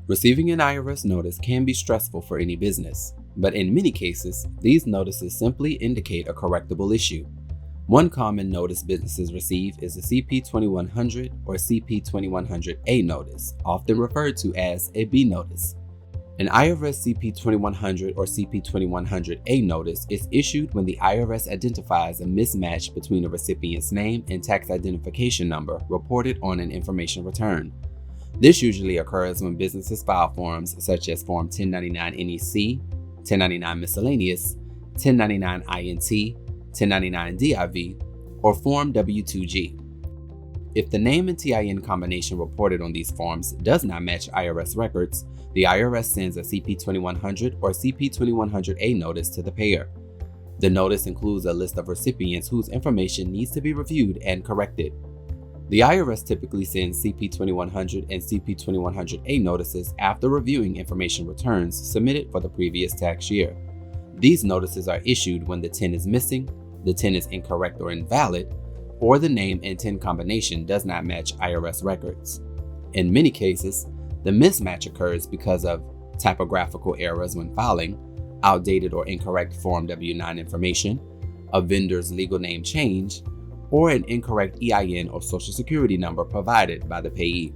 Receiving an IRS notice can be stressful for any business, but in many cases, these notices simply indicate a correctable issue. One common notice businesses receive is a CP2100 or CP2100A notice, often referred to as a B notice. An IRS CP2100 or CP2100A notice is issued when the IRS identifies a mismatch between a recipient's name and tax identification number reported on an information return. This usually occurs when businesses file forms such as Form 1099 NEC, 1099 Miscellaneous, 1099 INT, 1099 DIV, or Form W2G. If the name and TIN combination reported on these forms does not match IRS records, the IRS sends a CP2100 or CP2100A notice to the payer. The notice includes a list of recipients whose information needs to be reviewed and corrected. The IRS typically sends CP2100 and CP2100A notices after reviewing information returns submitted for the previous tax year. These notices are issued when the TIN is missing, the TIN is incorrect or invalid, or the name and TIN combination does not match IRS records. In many cases, the mismatch occurs because of typographical errors when filing, outdated or incorrect Form W-9 information, a vendor's legal name change, or an incorrect EIN or Social Security number provided by the payee.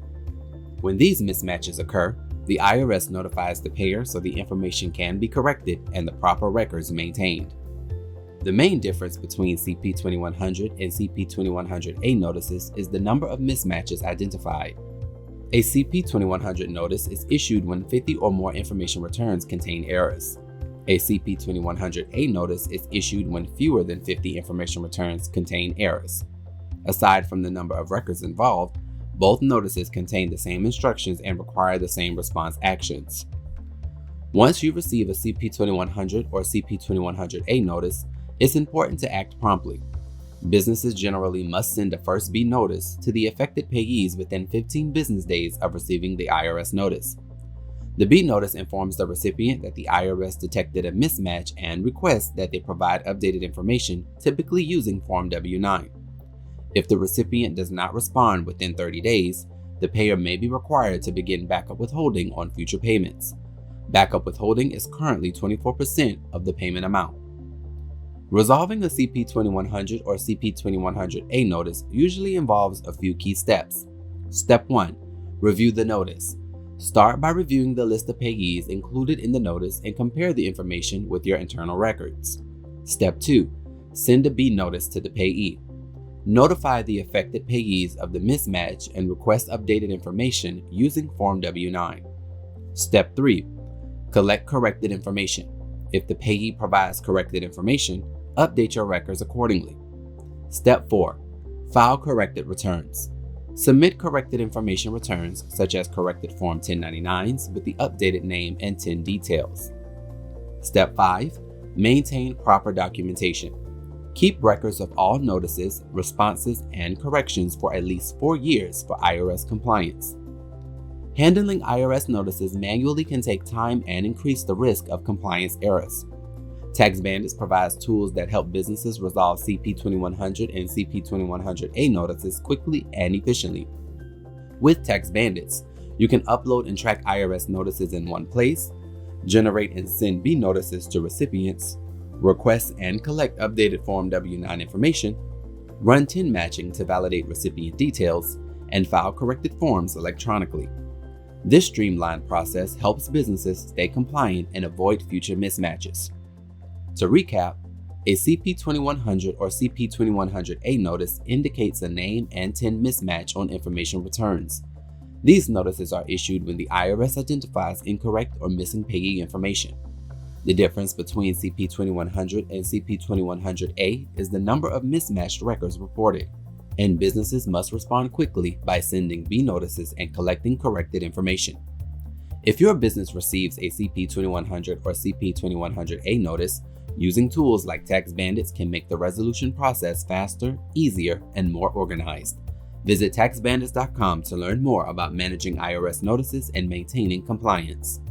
When these mismatches occur, the IRS notifies the payer so the information can be corrected and the proper records maintained. The main difference between CP2100 and CP2100A notices is the number of mismatches identified. A CP2100 notice is issued when 50 or more information returns contain errors. A CP2100A notice is issued when fewer than 50 information returns contain errors. Aside from the number of records involved, both notices contain the same instructions and require the same response actions. Once you receive a CP2100 or CP2100A notice, it's important to act promptly. Businesses generally must send a first B notice to the affected payees within 15 business days of receiving the IRS notice. The B notice informs the recipient that the IRS detected a mismatch and requests that they provide updated information, typically using Form W-9. If the recipient does not respond within 30 days, the payer may be required to begin backup withholding on future payments. Backup withholding is currently 24% of the payment amount. Resolving a CP2100 or CP2100A notice usually involves a few key steps. Step 1. Review the notice. Start by reviewing the list of payees included in the notice and compare the information with your internal records. Step 2. Send a B notice to the payee. Notify the affected payees of the mismatch and request updated information using Form W-9. Step 3. Collect corrected information. If the payee provides corrected information, update your records accordingly. Step 4. File corrected returns. Submit corrected information returns, such as corrected Form 1099s with the updated name and TIN details. Step 5. Maintain proper documentation. Keep records of all notices, responses, and corrections for at least 4 years for IRS compliance. Handling IRS notices manually can take time and increase the risk of compliance errors. TaxBandits provides tools that help businesses resolve CP2100 and CP2100A notices quickly and efficiently. With TaxBandits, you can upload and track IRS notices in one place, generate and send B notices to recipients, request and collect updated Form W-9 information, run TIN matching to validate recipient details, and file corrected forms electronically. This streamlined process helps businesses stay compliant and avoid future mismatches. To recap, a CP2100 or CP2100A notice indicates a name and TIN mismatch on information returns. These notices are issued when the IRS identifies incorrect or missing payee information. The difference between CP2100 and CP2100A is the number of mismatched records reported, and businesses must respond quickly by sending B notices and collecting corrected information. If your business receives a CP2100 or CP2100A notice, using tools like TaxBandits can make the resolution process faster, easier, and more organized. Visit TaxBandits.com to learn more about managing IRS notices and maintaining compliance.